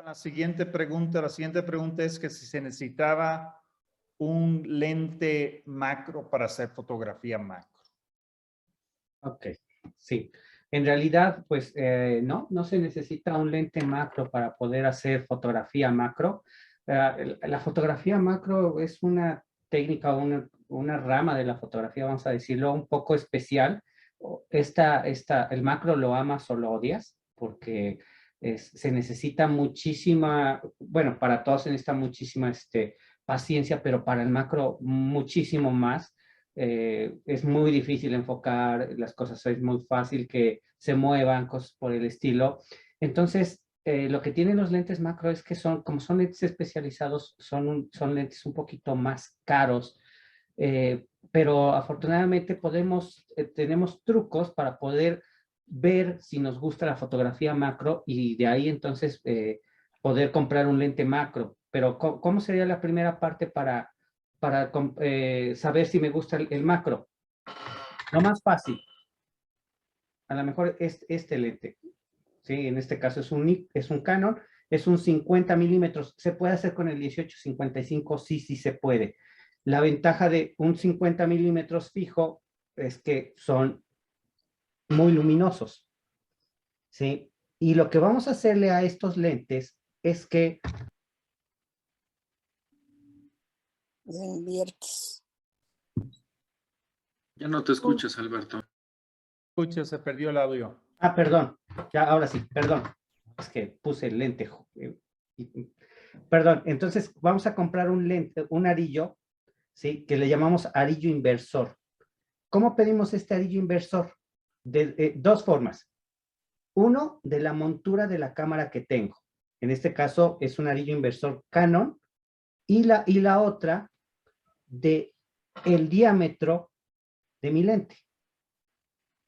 La siguiente pregunta es que si se necesitaba un lente macro para hacer fotografía macro. Ok, sí. En realidad, pues no se necesita un lente macro para poder hacer fotografía macro. La fotografía macro es una técnica, una rama de la fotografía, vamos a decirlo, un poco especial. El macro lo amas o lo odias, porque se necesita muchísima, bueno, para todos se necesita muchísima paciencia, pero para el macro muchísimo más. Es muy difícil enfocar las cosas, es muy fácil que se muevan, cosas por el estilo. Entonces, lo que tienen los lentes macro es que como son lentes especializados, son lentes un poquito más caros, pero afortunadamente tenemos trucos para poder ver si nos gusta la fotografía macro y de ahí entonces poder comprar un lente macro. Pero ¿cómo sería la primera parte para saber si me gusta el macro? Lo más fácil, a lo mejor es este lente, ¿sí? En este caso es un Canon, es un 50 milímetros. ¿Se puede hacer con el 18-55? Sí, sí se puede. La ventaja de un 50 milímetros fijo es que son muy luminosos, ¿sí? Y lo que vamos a hacerle a estos lentes es que lo inviertes. Ya no te escuchas, Alberto. Escucha, se perdió el audio. Ah, perdón. Ya, ahora sí, perdón. Es que puse el lente. Perdón. Entonces, vamos a comprar un lente, un arillo, ¿sí? Que le llamamos arillo inversor. ¿Cómo pedimos este arillo inversor? De dos formas. Uno, de la montura de la cámara que tengo. En este caso, es un arillo inversor Canon. Y la otra, de el diámetro de mi lente,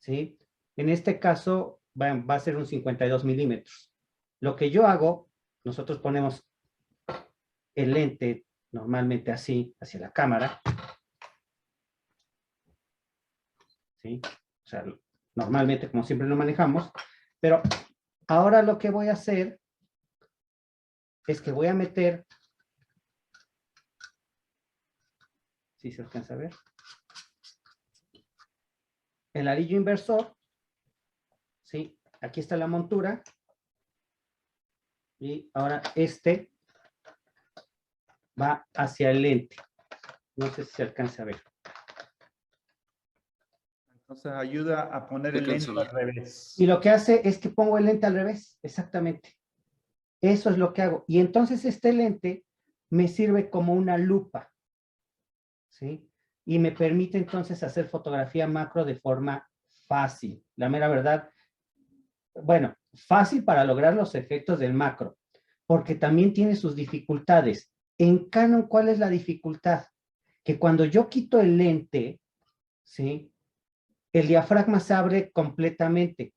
¿sí? En este caso va a ser un 52 milímetros. Lo que yo hago, nosotros ponemos el lente normalmente así, hacia la cámara, ¿sí? O sea, normalmente como siempre lo manejamos, pero ahora lo que voy a hacer es que voy a meter, si se alcanza a ver, el arillo inversor, ¿sí? Aquí está la montura, y ahora este va hacia el lente. No sé si se alcanza a ver. Entonces ayuda a poner el lente al revés. Y lo que hace es que pongo el lente al revés, exactamente. Eso es lo que hago. Y entonces este lente me sirve como una lupa, ¿sí? Y me permite entonces hacer fotografía macro de forma fácil. La mera verdad, bueno, fácil para lograr los efectos del macro, porque también tiene sus dificultades. En Canon, ¿cuál es la dificultad? Que cuando yo quito el lente, ¿sí? El diafragma se abre completamente.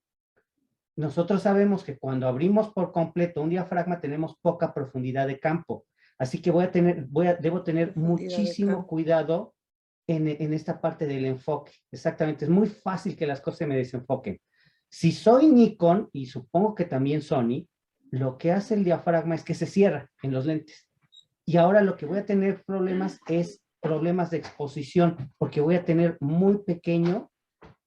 Nosotros sabemos que cuando abrimos por completo un diafragma tenemos poca profundidad de campo. Así que debo tener muchísimo cuidado en esta parte del enfoque. Exactamente, es muy fácil que las cosas se me desenfoquen. Si soy Nikon, y supongo que también Sony, lo que hace el diafragma es que se cierra en los lentes. Y ahora lo que voy a tener problemas es problemas de exposición, porque voy a tener muy pequeño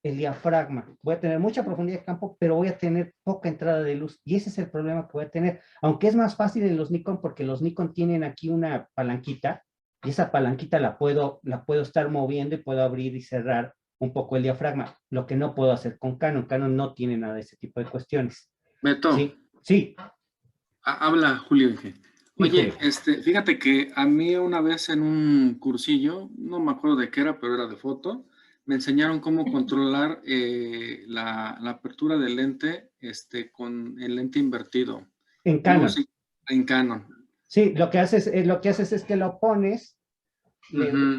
el diafragma. Voy a tener mucha profundidad de campo, pero voy a tener poca entrada de luz. Y ese es el problema que voy a tener. Aunque es más fácil en los Nikon, porque los Nikon tienen aquí una palanquita, y esa palanquita la puedo estar moviendo y puedo abrir y cerrar un poco el diafragma. Lo que no puedo hacer con Canon. Canon no tiene nada de ese tipo de cuestiones. Beto. Sí. Sí. Habla Julio Inge. Oye, Julio. fíjate que a mí una vez en un cursillo, no me acuerdo de qué era, pero era de foto, me enseñaron cómo controlar la apertura del lente con el lente invertido. En Canon. En Canon. Sí, lo que haces es que lo pones,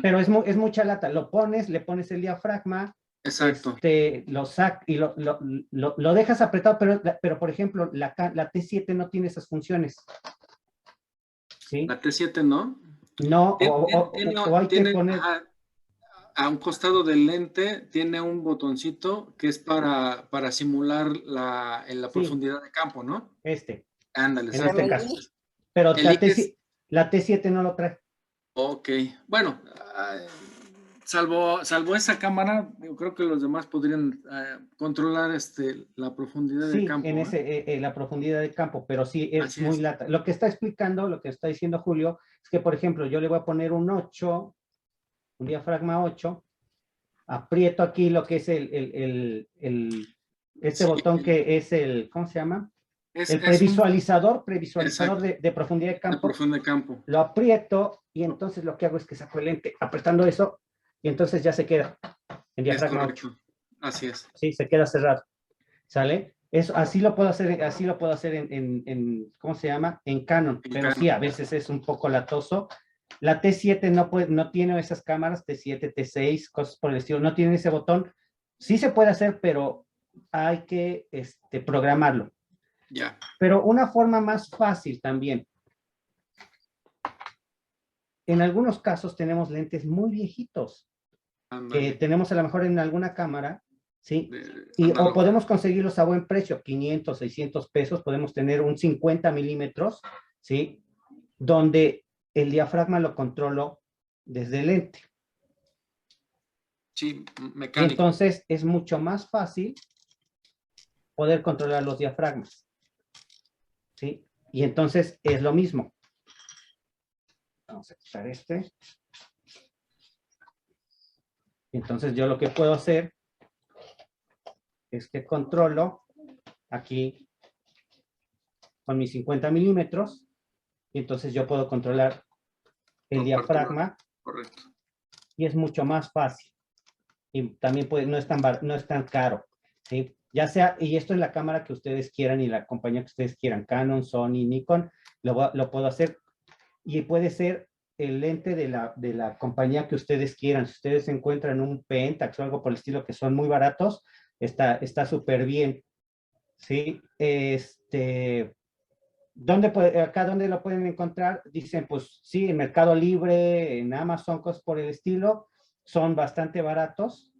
pero es mucha lata. Lo pones, le pones el diafragma. Exacto. Lo dejas apretado, pero por ejemplo, la T7 no tiene esas funciones. ¿Sí? La T7 no. No, o hay que poner... A un costado del lente tiene un botoncito que es para simular la profundidad de campo, ¿no? Ándale, en este caso. L. Pero El la, IKES. la T7 no lo trae. Ok, bueno, salvo esa cámara, yo creo que los demás podrían controlar la profundidad de Sí, en campo. ese, la profundidad de campo, pero sí es Así muy es. lata. Lo que está explicando, lo que está diciendo Julio, es que, por ejemplo, yo le voy a poner un 8, un diafragma 8, aprieto aquí lo que es este Sí, botón que es el, ¿cómo se llama? El es un previsualizador exacto, de profundidad de de campo, profundidad de campo. lo aprieto y entonces lo que hago es que saco el lente, apretando eso, y entonces ya se queda en Es diafragma 8. correcto. Así es. Sí, se queda cerrado. ¿Sale? Eso, así lo puedo hacer, ¿cómo se llama? En Canon, En pero Canon. sí, a veces es un poco latoso. La T7 no tiene esas cámaras, T7, T6, cosas por el estilo, no tiene ese botón. Sí se puede hacer, pero hay que programarlo. Ya. Pero una forma más fácil también. En algunos casos tenemos lentes muy viejitos, que Ándale. tenemos a lo mejor en alguna cámara, ¿sí? O Análogo. podemos conseguirlos a buen precio, 500, 600 pesos, podemos tener un 50 milímetros, ¿sí? Donde el diafragma lo controlo desde el lente. Sí, Y mecánico. entonces es mucho más fácil poder controlar los diafragmas, ¿sí? Y entonces es lo mismo. Vamos a quitar este. Entonces yo lo que puedo hacer es que controlo aquí con mis 50 milímetros y entonces yo puedo controlar el Por apertura. diafragma Correcto. y es mucho más fácil. Y también no es tan caro, ¿sí? Ya sea, y esto es la cámara que ustedes quieran y la compañía que ustedes quieran, Canon, Sony, Nikon, lo puedo hacer. Y puede ser el lente de la compañía que ustedes quieran. Si ustedes encuentran un Pentax o algo por el estilo que son muy baratos, está súper bien, ¿sí? Acá donde lo pueden encontrar, dicen, pues sí, en Mercado Libre, en Amazon, cosas por el estilo, son bastante baratos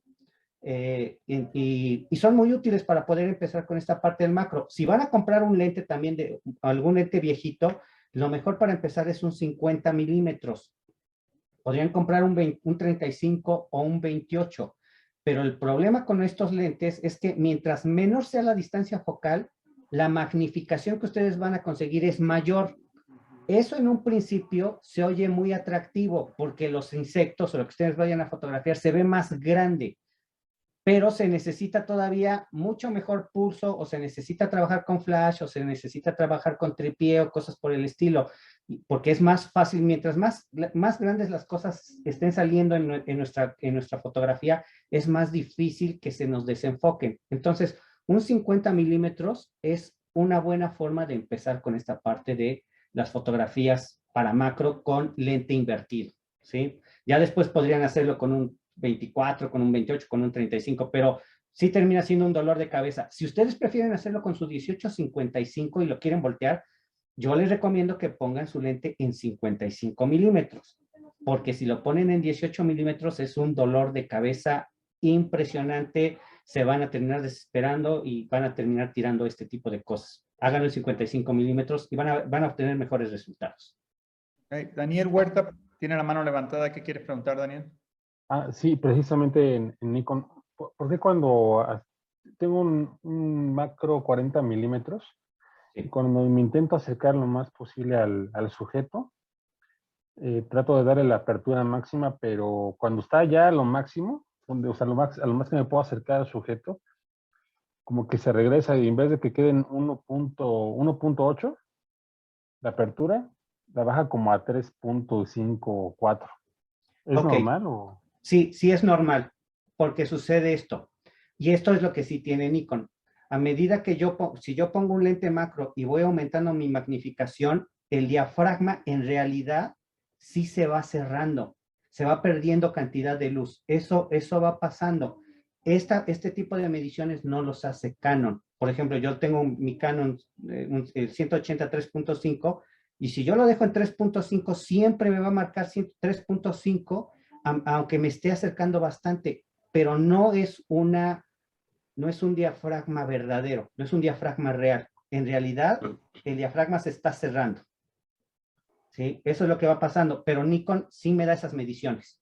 y son muy útiles para poder empezar con esta parte del macro. Si van a comprar un lente también de algún lente viejito, lo mejor para empezar es un 50 milímetros. Podrían comprar un 35 o un 28, pero el problema con estos lentes es que mientras menor sea la distancia focal, la magnificación que ustedes van a conseguir es mayor. Eso en un principio se oye muy atractivo porque los insectos o lo que ustedes vayan a fotografiar se ve más grande, pero se necesita todavía mucho mejor pulso o se necesita trabajar con flash o se necesita trabajar con tripié o cosas por el estilo, porque es más fácil, mientras más grandes las cosas estén saliendo en nuestra fotografía, es más difícil que se nos desenfoquen. Entonces, un 50 milímetros es una buena forma de empezar con esta parte de las fotografías para macro con lente invertido, ¿sí? Ya después podrían hacerlo con un 24, con un 28, con un 35, pero sí termina siendo un dolor de cabeza. Si ustedes prefieren hacerlo con su 18-55 y lo quieren voltear, yo les recomiendo que pongan su lente en 55 milímetros, porque si lo ponen en 18 milímetros es un dolor de cabeza impresionante, se van a terminar desesperando y van a terminar tirando este tipo de cosas. Háganlo en 55 milímetros y van a obtener mejores resultados. Okay. Daniel Huerta tiene la mano levantada. ¿Qué quieres preguntar, Daniel? Sí, precisamente en Nikon. ¿Por qué cuando tengo un macro 40 milímetros, Sí. cuando me intento acercar lo más posible al sujeto, trato de darle la apertura máxima, pero cuando está ya a lo máximo, o sea, a lo más que me puedo acercar al sujeto, como que se regresa y en vez de que quede en 1.8, la apertura, la baja como a 3.5 o 4. ¿Es Ok. normal o...? Sí, sí es normal, porque sucede esto. Y esto es lo que sí tiene Nikon. A medida que si yo pongo un lente macro y voy aumentando mi magnificación, el diafragma en realidad sí se va cerrando, se va perdiendo cantidad de luz. Eso va pasando. Este tipo de mediciones no los hace Canon. Por ejemplo, yo tengo mi Canon el 180 3.5 y si yo lo dejo en 3.5, siempre me va a marcar 3.5 aunque me esté acercando bastante, pero no es un diafragma verdadero, no es un diafragma real. en realidad el diafragma se está cerrando. ¿Sí? Eso es lo que va pasando, pero Nikon sí me da esas mediciones.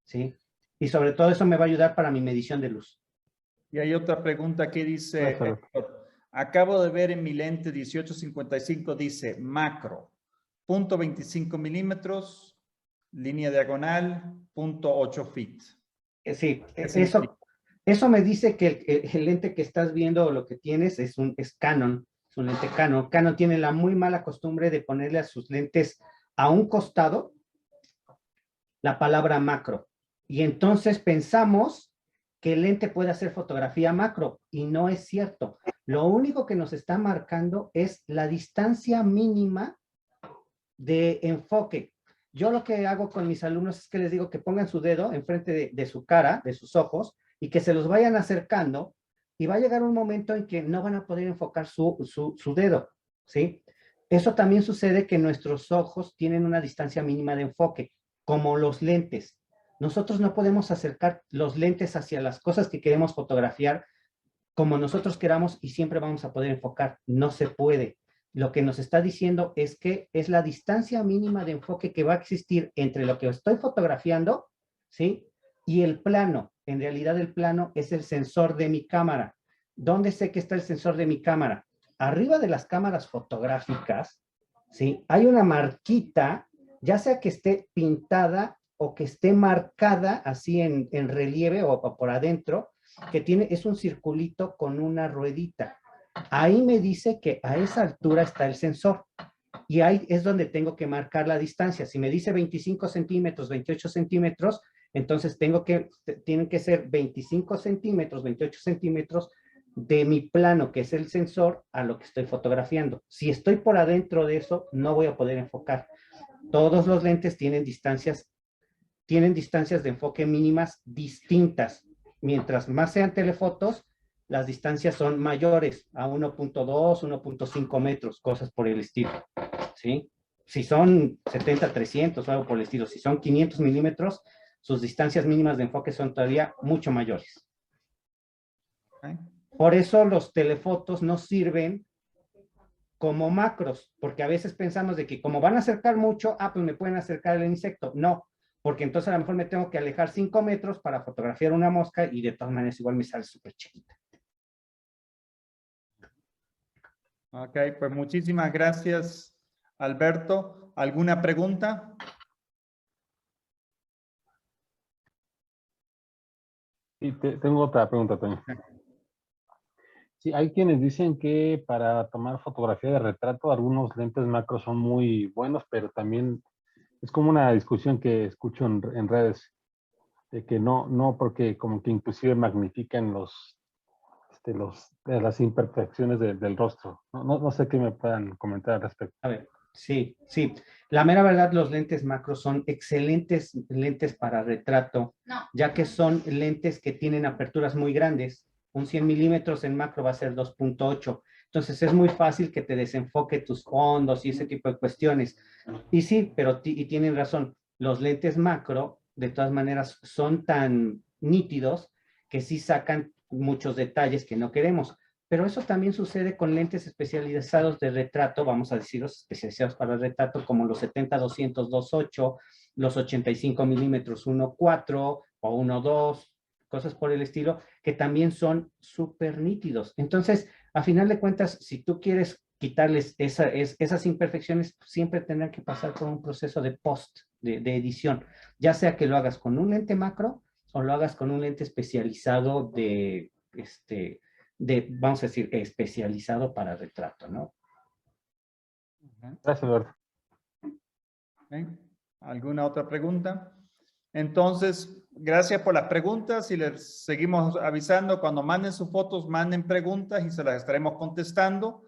¿Sí? Y sobre todo eso me va a ayudar para mi medición de luz. Y hay otra pregunta que dice, Gracias, Alberto. Héctor, acabo de ver en mi lente 1855, dice macro, 0.25 milímetros, línea diagonal, 0.8 feet. Sí, ¿Qué significa? eso me dice que el lente que estás viendo o lo que tienes es Canon, es un lente Canon. Canon tiene la muy mala costumbre de ponerle a sus lentes a un costado la palabra macro. Y entonces pensamos que el lente puede hacer fotografía macro y no es cierto. Lo único que nos está marcando es la distancia mínima de enfoque. Yo lo que hago con mis alumnos es que les digo que pongan su dedo enfrente de su cara, de sus ojos, y que se los vayan acercando, y va a llegar un momento en que no van a poder enfocar su dedo, ¿sí? Eso también sucede que nuestros ojos tienen una distancia mínima de enfoque, como los lentes. Nosotros no podemos acercar los lentes hacia las cosas que queremos fotografiar como nosotros queramos y siempre vamos a poder enfocar. No se puede. Lo que nos está diciendo es que es la distancia mínima de enfoque que va a existir entre lo que estoy fotografiando, ¿sí? Y el plano. En realidad el plano es el sensor de mi cámara. ¿Dónde sé que está el sensor de mi cámara? Arriba de las cámaras fotográficas, ¿sí? Hay una marquita, ya sea que esté pintada o que esté marcada así en relieve o por adentro, que es un circulito con una ruedita. Ahí me dice que a esa altura está el sensor. Y ahí es donde tengo que marcar la distancia. Si me dice 25 centímetros, 28 centímetros, entonces tienen que ser 25 centímetros, 28 centímetros de mi plano, que es el sensor, a lo que estoy fotografiando. Si estoy por adentro de eso, no voy a poder enfocar. Todos los lentes tienen distancias de enfoque mínimas distintas. Mientras más sean telefotos, las distancias son mayores, a 1.2, 1.5 metros, cosas por el estilo, ¿sí? Si son 70, 300 o algo por el estilo, si son 500 milímetros, sus distancias mínimas de enfoque son todavía mucho mayores. Okay. Por eso los telefotos no sirven como macros, porque a veces pensamos de que como van a acercar mucho, pues me pueden acercar el insecto. No, porque entonces a lo mejor me tengo que alejar 5 metros para fotografiar una mosca y de todas maneras igual me sale súper chiquita. Ok, pues muchísimas gracias, Alberto. ¿Alguna pregunta? Sí, tengo otra pregunta también. Sí, hay quienes dicen que para tomar fotografía de retrato algunos lentes macro son muy buenos, pero también es como una discusión que escucho en redes, de que no, porque como que inclusive magnifican las imperfecciones del rostro. No sé qué me puedan comentar al respecto. A ver, sí. La mera verdad, los lentes macro son excelentes lentes para retrato, ya que son lentes que tienen aperturas muy grandes. Un 100 milímetros en macro va a ser 2.8. Entonces es muy fácil que te desenfoque tus fondos y ese tipo de cuestiones. Y sí, pero tienen razón. Los lentes macro, de todas maneras, son tan nítidos que sí sacan muchos detalles que no queremos. Pero eso también sucede con lentes especializados de retrato, vamos a decirlos, especializados para el retrato, como los 70-200 2.8, los 85 milímetros 1.4 o 1.2, cosas por el estilo, que también son súper nítidos. Entonces, a final de cuentas, si tú quieres quitarles esas imperfecciones, siempre tendrán que pasar por un proceso de de edición, ya sea que lo hagas con un lente macro o lo hagas con un lente especializado vamos a decir, especializado para retrato, ¿no? Gracias, Eduardo. Okay. ¿Alguna otra pregunta? Entonces, gracias por las preguntas y les seguimos avisando. Cuando manden sus fotos, manden preguntas y se las estaremos contestando.